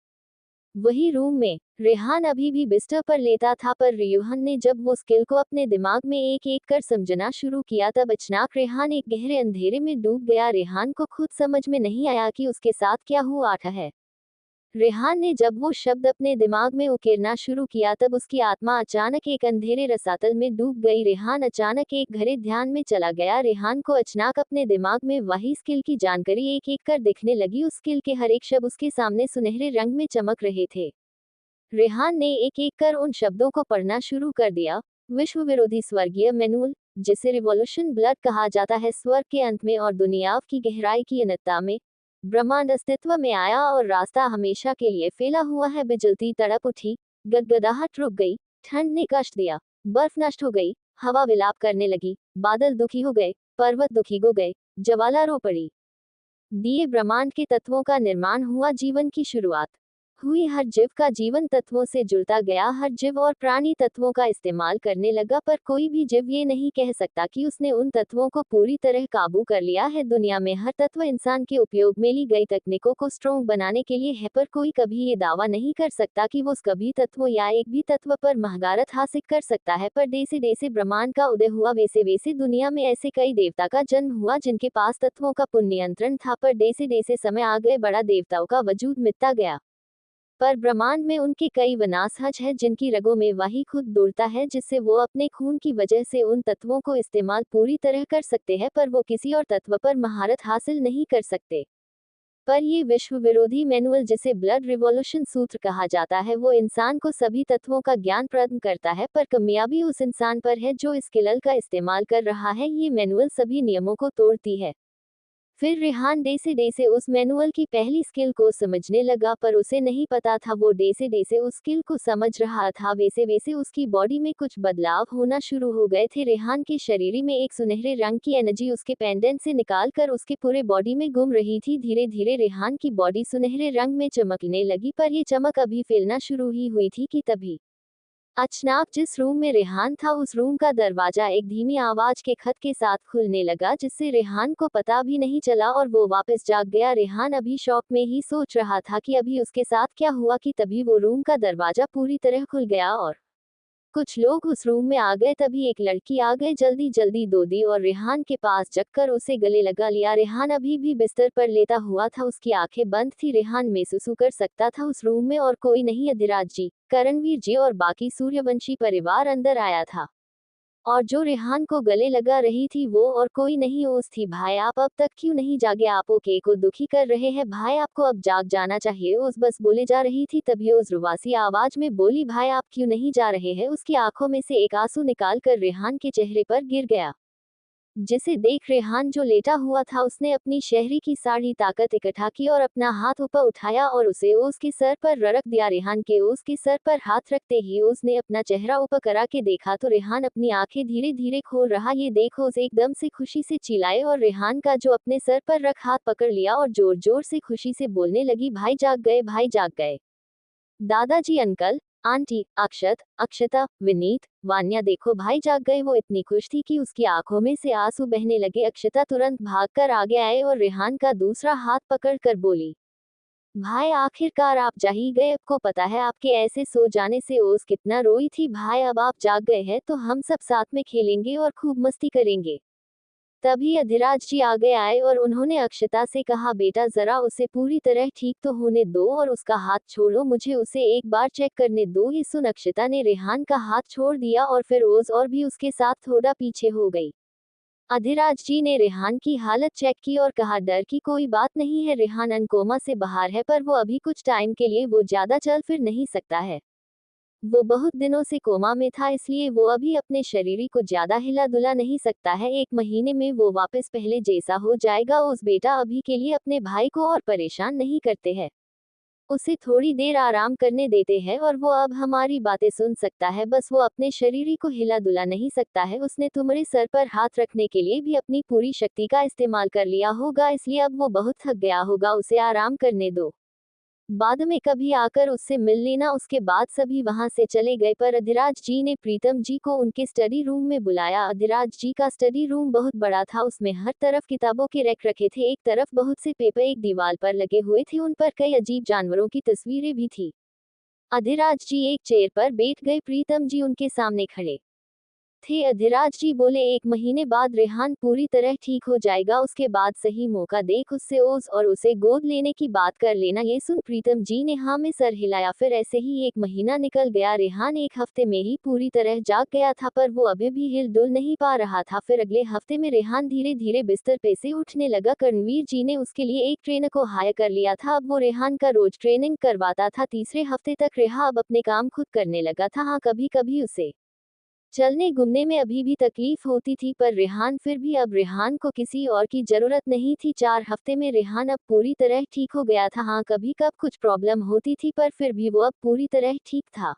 वही रूम में रेहान अभी भी बिस्तर पर लेटा था, पर रेहान ने जब वो स्किल को अपने दिमाग में एक एक कर समझना शुरू किया, तब अचानक रेहान एक गहरे अंधेरे में डूब गया। रेहान को खुद समझ में नहीं आया कि उसके साथ क्या हुआ है। रेहान ने जब वो शब्द अपने दिमाग में उकेरना शुरू किया, तब उसकी आत्मा अचानक एक अंधेरे रसातल में डूब गई। रेहान अचानक एक गहरे ध्यान में चला गया। रेहान को अचानक अपने दिमाग में वही स्किल की जानकारी एक एक कर दिखने लगी। उस स्किल के हर एक शब्द उसके सामने सुनहरे रंग में चमक रहे थे। रेहान ने एक एक कर उन शब्दों को पढ़ना शुरू कर दिया। विश्व विरोधी स्वर्गीय मैनुअल, जिसे रिवॉल्यूशन ब्लड कहा जाता है, स्वर्ग के अंत में और दुनिया की गहराई की अनंतता में ब्रह्मांड अस्तित्व में आया और रास्ता हमेशा के लिए फैला हुआ है। बिजलती तड़प उठी, गदगदाहट रुक गई, ठंड ने कष्ट दिया, बर्फ नष्ट हो गई, हवा विलाप करने लगी, बादल दुखी हो गए, पर्वत दुखी हो गए, ज्वाला रो पड़ी। दिए ब्रह्मांड के तत्वों का निर्माण हुआ, जीवन की शुरुआत हुई। हर जीव का जीवन तत्वों से जुड़ता गया, हर जीव और प्राणी तत्वों का इस्तेमाल करने लगा, पर कोई भी जीव ये नहीं कह सकता कि उसने उन तत्वों को पूरी तरह काबू कर लिया है। दुनिया में हर तत्व इंसान के उपयोग में ली गई तकनीकों को स्ट्रॉन्ग बनाने के लिए है, पर कोई कभी ये दावा नहीं कर सकता कि वो कभी तत्व या एक भी तत्व पर महारत हासिल कर सकता है। पर जैसे जैसे ब्रह्मांड का उदय हुआ, वैसे वैसे दुनिया में ऐसे कई देवता का जन्म हुआ जिनके पास तत्वों का पूर्ण नियंत्रण था, पर जैसे जैसे समय आ गए, बड़ा देवताओं का वजूद मिटता गया। पर ब्रह्मांड में उनके कई वनासहज है, जिनकी रगों में वही खुद दौड़ता है, जिससे वो अपने खून की वजह से उन तत्वों को इस्तेमाल पूरी तरह कर सकते हैं, पर वो किसी और तत्व पर महारत हासिल नहीं कर सकते। पर ये विश्व विरोधी मैनुअल, जिसे ब्लड रिवॉल्यूशन सूत्र कहा जाता है, वो इंसान को सभी तत्वों का ज्ञान प्रदान करता है, पर कामयाबी उस इंसान पर है जो इस स्किल का इस्तेमाल कर रहा है। ये मैनुअल सभी नियमों को तोड़ती है। फिर रेहान जैसे जैसे उस मैनुअल की पहली स्किल को समझने लगा, पर उसे नहीं पता था वो जैसे जैसे उस स्किल को समझ रहा था, वैसे वैसे उसकी बॉडी में कुछ बदलाव होना शुरू हो गए थे। रेहान के शरीर में एक सुनहरे रंग की एनर्जी उसके पेंडेंट से निकाल कर उसके पूरे बॉडी में घूम रही थी। धीरे धीरे रेहान की बॉडी सुनहरे रंग में चमकने लगी, पर ये चमक अभी फैलना शुरू ही हुई थी कि तभी अचानक जिस रूम में रेहान था, उस रूम का दरवाजा एक धीमी आवाज के खत के साथ खुलने लगा, जिससे रेहान को पता भी नहीं चला और वो वापस जाग गया। रेहान अभी शॉक में ही सोच रहा था कि अभी उसके साथ क्या हुआ, कि तभी वो रूम का दरवाजा पूरी तरह खुल गया और कुछ लोग उस रूम में आ गए। तभी एक लड़की आ गई, जल्दी जल्दी दो दी और रेहान के पास जककर उसे गले लगा लिया। रेहान अभी भी बिस्तर पर लेटा हुआ था, उसकी आंखें बंद थी। रेहान महसूस कर सकता था उस रूम में और कोई नहीं, अधिराज जी, करणवीर जी और बाकी सूर्यवंशी परिवार अंदर आया था। और जो रेहान को गले लगा रही थी वो और कोई नहीं, ओस थी। भाई आप अब तक क्यों नहीं जागे, आप ओके को दुखी कर रहे हैं, भाई आपको अब जाग जाना चाहिए, ओस बस बोले जा रही थी। तभी ओस रुवासी आवाज में बोली, भाई आप क्यों नहीं जा रहे हैं। उसकी आंखों में से एक आंसू निकाल कर रेहान के चेहरे पर गिर गया, जिसे देख रेहान जो लेटा हुआ था, उसने अपनी शहरी की सारी ताकत इकट्ठा की और अपना हाथ ऊपर उठाया और उसे ओस के सर पर रख दिया। रेहान के ओस के सर पर हाथ रखते ही ओस ने अपना चेहरा ऊपर करा के देखा तो रेहान अपनी आंखें धीरे धीरे खोल रहा। ये देख ओस एकदम से खुशी से चिल्लाए और रेहान का जो अपने सर पर रख हाथ पकड़ लिया और जोर जोर से खुशी से बोलने लगी, भाई जाग गए, भाई जाग गए, दादाजी, अंकल, आंटी, अक्षत, अक्षता, विनीत, वान्या, देखो भाई जाग गए। वो इतनी खुश थी कि उसकी आंखों में से आंसू बहने लगे। अक्षता तुरंत भागकर आगे आए और रेहान का दूसरा हाथ पकड़कर बोली, भाई आखिरकार आप जा ही गए, आपको पता है आपके ऐसे सो जाने से ओस कितना रोई थी। भाई अब आप जाग गए हैं तो हम सब साथ में खेलेंगे और खूब मस्ती करेंगे। तभी अधिराज जी आगे आए और उन्होंने अक्षता से कहा, बेटा जरा उसे पूरी तरह ठीक तो होने दो और उसका हाथ छोड़ो, मुझे उसे एक बार चेक करने दो। ये सुन अक्षता ने रेहान का हाथ छोड़ दिया और फिर ओज और भी उसके साथ थोड़ा पीछे हो गई। अधिराज जी ने रेहान की हालत चेक की और कहा, डर की कोई बात नहीं है, रेहान कोमा से बाहर है, पर वो अभी कुछ टाइम के लिए वो ज्यादा चल फिर नहीं सकता है। वो बहुत दिनों से कोमा में था, इसलिए वो अभी अपने शरीर को ज्यादा हिला डुला नहीं सकता है। 1 महीने में वो वापस पहले जैसा हो जाएगा। उस बेटा अभी के लिए अपने भाई को और परेशान नहीं करते हैं, उसे थोड़ी देर आराम करने देते हैं और वो अब हमारी बातें सुन सकता है, बस वो अपने शरीर को हिला डुला नहीं सकता है। उसने तुम्हारे सर पर हाथ रखने के लिए भी अपनी पूरी शक्ति का इस्तेमाल कर लिया होगा, इसलिए अब वो बहुत थक गया होगा, उसे आराम करने दो। बाद में कभी आकर उससे मिल लेना। उसके बाद सभी वहां से चले गए, पर अधिराज जी ने प्रीतम जी को उनके स्टडी रूम में बुलाया। अधिराज जी का स्टडी रूम बहुत बड़ा था, उसमें हर तरफ किताबों के रैक रखे थे, एक तरफ बहुत से पेपर एक दीवार पर लगे हुए थे, उन पर कई अजीब जानवरों की तस्वीरें भी थी। अधिराज जी एक चेयर पर बैठ गए, प्रीतम जी उनके सामने खड़े थे। अधिराज जी बोले, 1 महीने बाद रेहान पूरी तरह ठीक हो जाएगा, उसके बाद सही मौका देख उससे ओज और उसे गोद लेने की बात कर लेना। ये सुन प्रीतम जी ने हाँ में सर हिलाया। फिर ऐसे ही 1 महीना निकल गया। रेहान 1 हफ्ते में ही पूरी तरह जाग गया था, पर वो अभी भी हिल डुल नहीं पा रहा था। फिर अगले हफ्ते में रेहान धीरे धीरे बिस्तर पे से उठने लगा। करणवीर जी ने उसके लिए एक ट्रेनर को हायर कर लिया था, अब वो रेहान का रोज ट्रेनिंग करवाता था। तीसरे हफ्ते तक रेहा अब अपने काम खुद करने लगा था। हाँ, कभी कभी उसे चलने घूमने में अभी भी तकलीफ होती थी, पर रेहान फिर भी अब रेहान को किसी और की जरूरत नहीं थी। 4 हफ्ते में रेहान अब पूरी तरह ठीक हो गया था। हाँ, कभी कब कुछ प्रॉब्लम होती थी, पर फिर भी वो अब पूरी तरह ठीक था।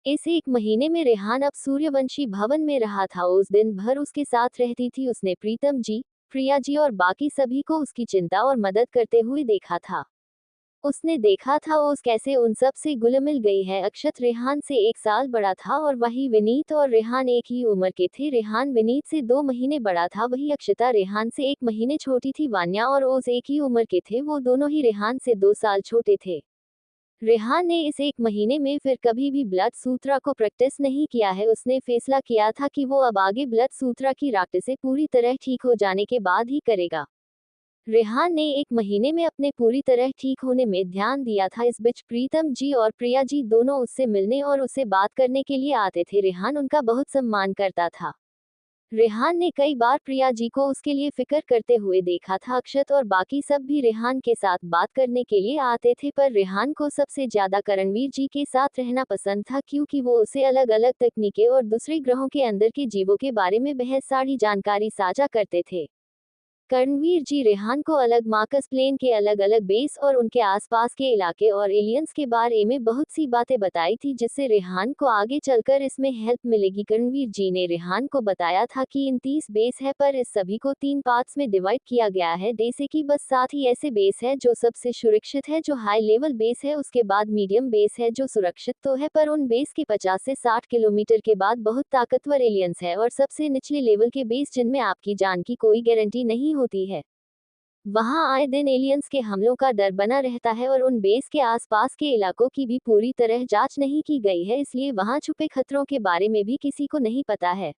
इस 1 महीने में रेहान अब सूर्यवंशी भवन में रहा था। उस दिन भर उसके साथ रहती थी। उसने प्रीतम जी, प्रिया जी और बाकी सभी को उसकी चिंता और मदद करते हुए देखा था। उसने देखा था ओस कैसे उन सब से घुल मिल गई है। अक्षत रेहान से 1 साल बड़ा था और वही विनीत और रेहान एक ही उम्र के थे। रेहान विनीत से 2 महीने बड़ा था, वही अक्षता रेहान से 1 महीने छोटी थी। वान्या और ओस एक ही उम्र के थे, वो दोनों ही रेहान से 2 साल छोटे थे। रेहान ने इस 1 महीने में फिर कभी भी ब्लड सूत्रा को प्रैक्टिस नहीं किया है। उसने फैसला किया था कि वो अब आगे ब्लड सूत्रा की प्रैक्टिस से पूरी तरह ठीक हो जाने के बाद ही करेगा। रेहान ने 1 महीने में अपने पूरी तरह ठीक होने में ध्यान दिया था। इस बीच प्रीतम जी और प्रिया जी दोनों उससे मिलने और उससे बात करने के लिए आते थे। रेहान उनका बहुत सम्मान करता था। रेहान ने कई बार प्रिया जी को उसके लिए फिक्र करते हुए देखा था। अक्षत और बाकी सब भी रेहान के साथ बात करने के लिए आते थे, पर रेहान को सबसे ज्यादा करणवीर जी के साथ रहना पसंद था, क्योंकि वो उसे अलग अलग तकनीकें और दूसरे ग्रहों के अंदर के जीवों के बारे में बेहद सारी जानकारी साझा करते थे। करणवीर जी रेहान को अलग मार्कस प्लेन के अलग अलग बेस और उनके आसपास के इलाके और एलियंस के बारे में बहुत सी बातें बताई थी, जिससे रेहान को आगे चलकर इसमें हेल्प मिलेगी। करणवीर जी ने रेहान को बताया था कि इन 30 बेस है, पर इस सभी को 3 पार्ट्स में डिवाइड किया गया है। जैसे कि बस 7 ही ऐसे बेस है जो सबसे सुरक्षित है, जो हाई लेवल बेस है, उसके बाद मीडियम बेस है जो सुरक्षित तो है, पर उन बेस के 50 से 60 किलोमीटर के बाद बहुत ताकतवर एलियंस है, और सबसे निचले लेवल के बेस जिनमें आपकी जान की कोई गारंटी नहीं होती है। वहां आए दिन एलियंस के हमलों का डर बना रहता है, और उन बेस के आसपास के इलाकों की भी पूरी तरह जांच नहीं की गई है, इसलिए वहां छुपे खतरों के बारे में भी किसी को नहीं पता है।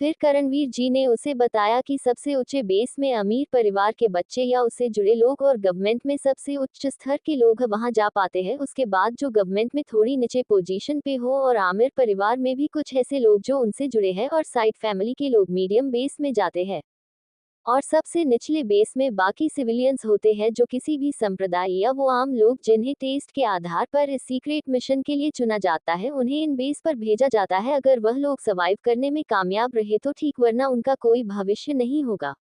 फिर करणवीर जी ने उसे बताया कि सबसे ऊंचे बेस में अमीर परिवार के बच्चे या उससे जुड़े लोग और गवर्नमेंट में सबसे उच्च स्तर के लोग वहां जा पाते हैं। उसके बाद जो गवर्नमेंट में थोड़ी नीचे पोजीशन पे हो और आमिर परिवार में भी कुछ ऐसे लोग जो उनसे जुड़े हैं, और साइड फैमिली के लोग मीडियम बेस में जाते हैं। और सबसे निचले बेस में बाकी सिविलियंस होते हैं, जो किसी भी संप्रदाय या वो आम लोग जिन्हें टेस्ट के आधार पर इस सीक्रेट मिशन के लिए चुना जाता है, उन्हें इन बेस पर भेजा जाता है। अगर वह लोग सर्वाइव करने में कामयाब रहे तो ठीक, वरना उनका कोई भविष्य नहीं होगा।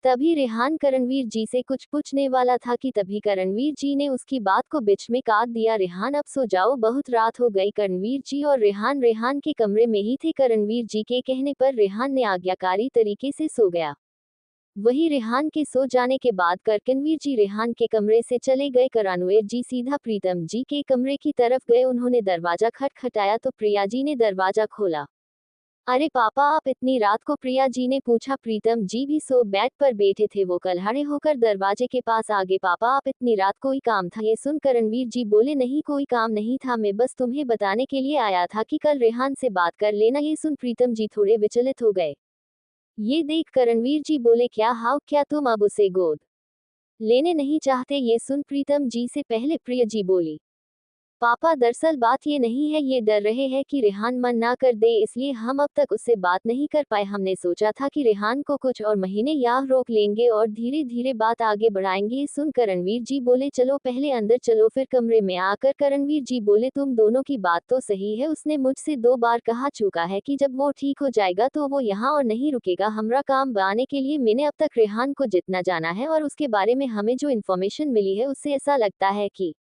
तभी रेहान करणवीर जी से कुछ पूछने वाला था कि तभी करणवीर जी ने उसकी बात को बीच में काट दिया। रेहान, अब सो जाओ, बहुत रात हो गई। करणवीर जी और रेहान रेहान के कमरे में ही थे। करणवीर जी के कहने पर रेहान ने आज्ञाकारी तरीके से सो गया। वही रेहान के सो जाने के बाद करणवीर जी रेहान के कमरे से चले गए। करणवीर जी सीधा प्रीतम जी के कमरे की तरफ गए। उन्होंने दरवाजा खटखटाया तो प्रिया जी ने दरवाजा खोला। अरे पापा, आप इतनी रात को? प्रिया जी ने पूछा। प्रीतम जी भी सो बेड पर बैठे थे, वो कलहड़े होकर दरवाजे के पास आ गए। पापा, आप इतनी रात कोई काम था? ये सुन करणवीर जी बोले, नहीं कोई काम नहीं था, मैं बस तुम्हें बताने के लिए आया था कि कल रेहान से बात कर लेना। ये सुन प्रीतम जी थोड़े विचलित हो गए। ये देख करणवीर जी बोले, क्या हाउ, क्या तुम अब उसे गोद लेने नहीं चाहते? ये सुन प्रीतम जी से पहले प्रिया जी बोली, पापा दरअसल बात ये नहीं है, ये डर रहे हैं कि रेहान मन ना कर दे, इसलिए हम अब तक उससे बात नहीं कर पाए। हमने सोचा था कि रेहान को कुछ और महीने यहाँ रोक लेंगे और धीरे धीरे बात आगे बढ़ाएंगे। सुनकर रणवीर जी बोले चलो पहले अंदर चलो। फिर कमरे में आकर करणवीर जी बोले तुम दोनों की बात तो सही है, उसने मुझसे 2 बार कहा चुका है कि जब वो ठीक हो जाएगा तो वो यहाँ और नहीं रुकेगा हमारा काम बनाने के लिए। मैंने अब तक रेहान को जितना जाना है और उसके बारे में हमें जो इन्फॉर्मेशन मिली है उससे ऐसा लगता है कि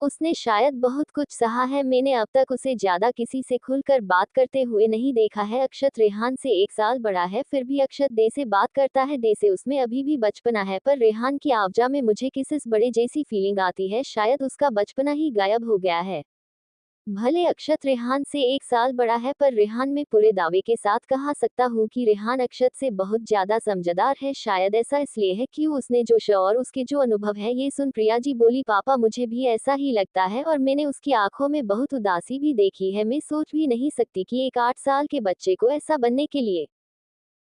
उसने शायद बहुत कुछ सहा है। मैंने अब तक उसे ज्यादा किसी से खुलकर बात करते हुए नहीं देखा है। अक्षत रेहान से 1 साल बड़ा है, फिर भी अक्षत दे से बात करता है। दे से उसमें अभी भी बचपना है, पर रेहान की आवजा में मुझे किसी बड़े जैसी फीलिंग आती है, शायद उसका बचपना ही गायब हो गया है। भले अक्षत रेहान से 1 साल बड़ा है, पर रेहान में पूरे दावे के साथ कहा सकता हूँ कि रेहान अक्षत से बहुत ज्यादा समझदार है। शायद ऐसा इसलिए है कि उसने जो शौर उसके जो अनुभव है। ये सुन प्रिया जी बोली पापा मुझे भी ऐसा ही लगता है और मैंने उसकी आंखों में बहुत उदासी भी देखी है। मैं सोच भी नहीं सकती कि एक 8 साल के बच्चे को ऐसा बनने के लिए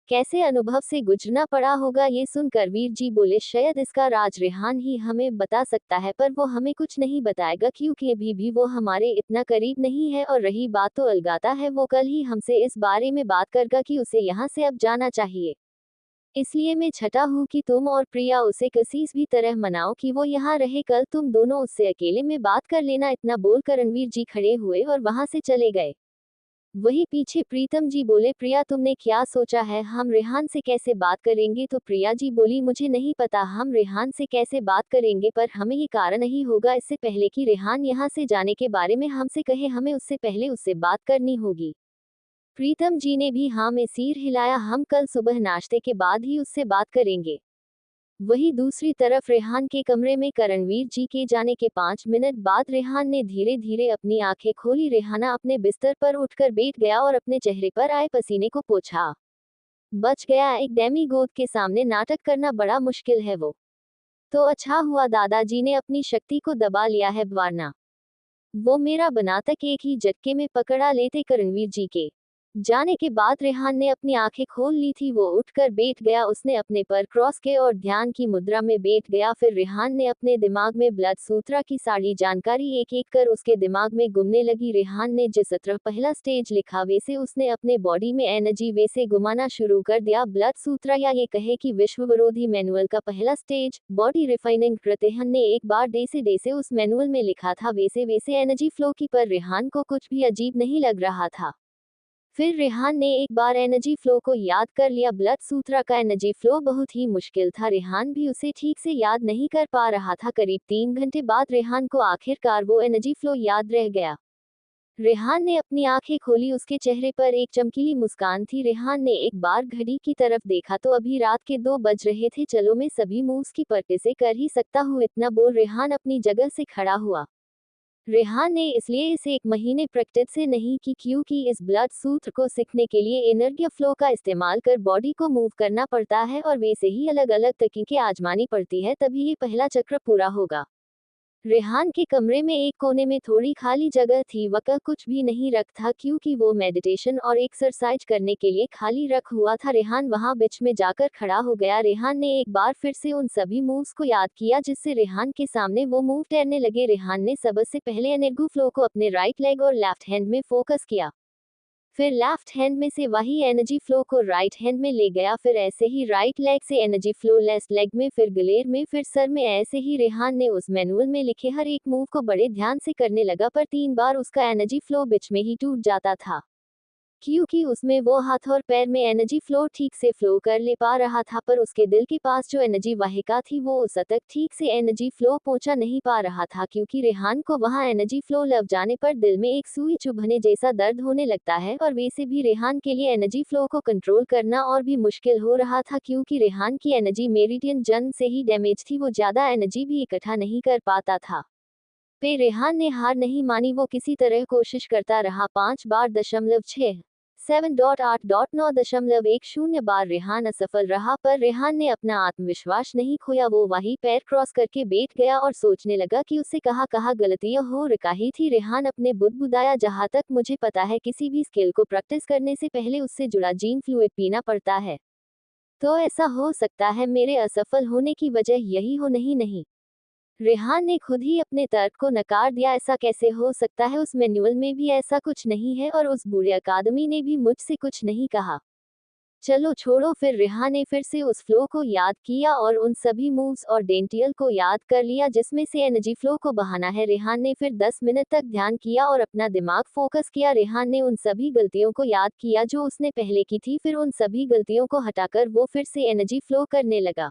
कैसे अनुभव से गुजरना पड़ा होगा। ये सुनकर वीर जी बोले शायद इसका राज रेहान ही हमें बता सकता है, पर वो हमें कुछ नहीं बताएगा क्योंकि अभी भी वो हमारे इतना करीब नहीं है। और रही बात तो अलगाता है, वो कल ही हमसे इस बारे में बात करेगा कि उसे यहाँ से अब जाना चाहिए। इसलिए मैं चाहता हूँ कि तुम और प्रिया उसे किसी भी तरह मनाओ कि वो यहाँ रहे। कल तुम दोनों उससे अकेले में बात कर लेना। इतना बोलकर रणवीर जी खड़े हुए और वहां से चले गए। वही पीछे प्रीतम जी बोले प्रिया तुमने क्या सोचा है, हम रेहान से कैसे बात करेंगे। तो प्रिया जी बोली मुझे नहीं पता हम रेहान से कैसे बात करेंगे, पर हमें ये कारण नहीं होगा इससे पहले कि रेहान यहाँ से जाने के बारे में हमसे कहे, हमें उससे पहले उससे बात करनी होगी। प्रीतम जी ने भी हाँ में सिर हिलाया, हम कल सुबह नाश्ते के बाद ही उससे बात करेंगे। वही दूसरी तरफ रेहान के कमरे में करणवीर जी के जाने के 5 मिनट बाद रेहान ने धीरे धीरे अपनी आंखें खोली। रेहाना अपने बिस्तर पर उठकर बैठ गया और अपने चेहरे पर आए पसीने को पोंछा। बच गया, एक डेमी गोद के सामने नाटक करना बड़ा मुश्किल है। वो तो अच्छा हुआ दादाजी ने अपनी शक्ति को दबा लिया है, वरना वो मेरा बनातक एक ही झटके में पकड़ा लेते। करणवीर जी के जाने के बाद रेहान ने अपनी आंखें खोल ली थी। वो उठकर बैठ गया, उसने अपने पर क्रॉस के और ध्यान की मुद्रा में बैठ गया। फिर रेहान ने अपने दिमाग में ब्लड सूत्रा की सारी जानकारी एक एक कर उसके दिमाग में घुमने लगी। रेहान ने जिस तरह पहला स्टेज लिखा वैसे उसने अपने बॉडी में एनर्जी वैसे घुमाना शुरू कर दिया। ब्लड सूत्रा या ये कहे कि विश्व विरोधी मैनुअल का पहला स्टेज बॉडी रिफाइनिंग प्रत्यहन ने एक बार जैसे जैसे उस मैनुअल में लिखा था वैसे वैसे एनर्जी फ्लो की, पर रेहान को कुछ भी अजीब नहीं लग रहा था। फिर रेहान ने एक बार एनर्जी फ्लो को याद कर लिया। ब्लड सूत्रा का एनर्जी फ्लो बहुत ही मुश्किल था, रेहान भी उसे ठीक से याद नहीं कर पा रहा था। करीब 3 घंटे बाद रेहान को आखिरकार वो एनर्जी फ्लो याद रह गया। रेहान ने अपनी आंखें खोली, उसके चेहरे पर एक चमकीली मुस्कान थी। रेहान ने एक बार घड़ी की तरफ देखा तो अभी रात के 2 बज रहे थे। चलो मैं सभी मूव्स की प्रैक्टिस से कर ही सकता हूँ, इतना बोल रेहान अपनी जगह से खड़ा हुआ। रेहान ने इसलिए इसे 1 महीने प्रैक्टिस से नहीं की क्योंकि इस ब्लड सूत्र को सीखने के लिए एनर्जी फ्लो का इस्तेमाल कर बॉडी को मूव करना पड़ता है और वैसे ही अलग अलग तकनीकें आजमानी पड़ती है, तभी ये पहला चक्र पूरा होगा। रेहान के कमरे में एक कोने में थोड़ी खाली जगह थी, वह कुछ भी नहीं रख था क्योंकि वो मेडिटेशन और एक्सरसाइज करने के लिए खाली रख हुआ था। रेहान वहां बीच में जाकर खड़ा हो गया। रेहान ने एक बार फिर से उन सभी मूव्स को याद किया जिससे रेहान के सामने वो मूव तैरने लगे। रेहान ने सबसे पहले एनर्जी फ्लो को अपने राइट लेग और लेफ्ट हैंड में फोकस किया, फिर लेफ्ट हैंड में से वही एनर्जी फ्लो को राइट हैंड में ले गया, फिर ऐसे ही राइट लेग से एनर्जी फ्लो लेफ्ट लेग में, फिर गलेर में, फिर सर में। ऐसे ही रेहान ने उस मैनुअल में लिखे हर एक मूव को बड़े ध्यान से करने लगा, पर 3 बार उसका एनर्जी फ्लो बीच में ही टूट जाता था क्योंकि उसमें वो हाथ और पैर में एनर्जी फ्लो ठीक से फ्लो कर ले पा रहा था, पर उसके दिल के पास जो एनर्जी वाहिका थी वो उस तक ठीक से एनर्जी फ्लो पहुंचा नहीं पा रहा था क्योंकि रेहान को वहां एनर्जी फ्लो लग जाने पर दिल में एक सुई चुभने जैसा दर्द होने लगता है। और वैसे भी रेहान के लिए एनर्जी फ्लो को कंट्रोल करना और भी मुश्किल हो रहा था क्योंकि रेहान की एनर्जी मेरिडियन जन्म से ही डैमेज थी, वो ज्यादा एनर्जी भी इकट्ठा नहीं कर पाता था। पे रेहान ने हार नहीं मानी, वो किसी तरह कोशिश करता रहा। 5 बार 7.8.9.10 बार रेहान असफल रहा, पर रेहान ने अपना आत्मविश्वास नहीं खोया। वो वही पैर क्रॉस करके बैठ गया और सोचने लगा कि उससे कहाँ कहाँ गलतियां हो रही थी। रेहान अपने बुदबुदाया, जहाँ तक मुझे पता है किसी भी स्किल को प्रैक्टिस करने से पहले उससे जुड़ा जीन फ्लूइड पीना पड़ता है, तो ऐसा हो सकता है मेरे असफल होने की वजह यही हो। नहीं नहीं, रेहान ने खुद ही अपने तर्क को नकार दिया, ऐसा कैसे हो सकता है, उस मैनुअल में भी ऐसा कुछ नहीं है और उस बूढ़े अकादमी ने भी मुझसे कुछ नहीं कहा। चलो छोड़ो, फिर रेहान ने फिर से उस फ्लो को याद किया और उन सभी मूव्स और डेंटियल को याद कर लिया जिसमें से एनर्जी फ्लो को बहाना है। रेहान ने फिर 10 मिनट तक ध्यान किया और अपना दिमाग फोकस किया। रेहान ने उन सभी गलतियों को याद किया जो उसने पहले की थी, फिर उन सभी गलतियों को हटाकर वो फिर से एनर्जी फ्लो करने लगा।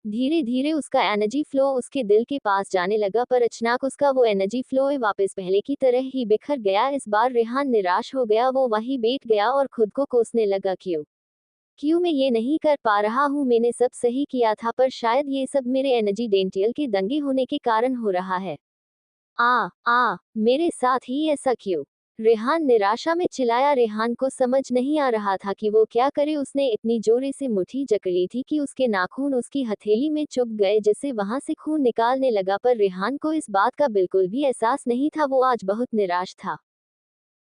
धीरे धीरे उसका एनर्जी फ्लो उसके दिल के पास जाने लगा, पर अचानक उसका वो एनर्जी फ्लो वापस पहले की तरह ही बिखर गया। इस बार रेहान निराश हो गया, वो वहीं बैठ गया और खुद को कोसने लगा, क्यों मैं ये नहीं कर पा रहा हूँ, मैंने सब सही किया था, पर शायद ये सब मेरे एनर्जी डेंटियल के दंगे होने के कारण हो रहा है। मेरे साथ ही ऐसा क्यों? रेहान निराशा में चिल्लाया। रेहान को समझ नहीं आ रहा था कि वो क्या करे। उसने इतनी जोरे से मुट्ठी जकड़ी थी कि उसके नाखून उसकी हथेली में चुभ गए, जिससे वहां से खून निकालने लगा, पर रेहान को इस बात का बिल्कुल भी एहसास नहीं था। वो आज बहुत निराश था।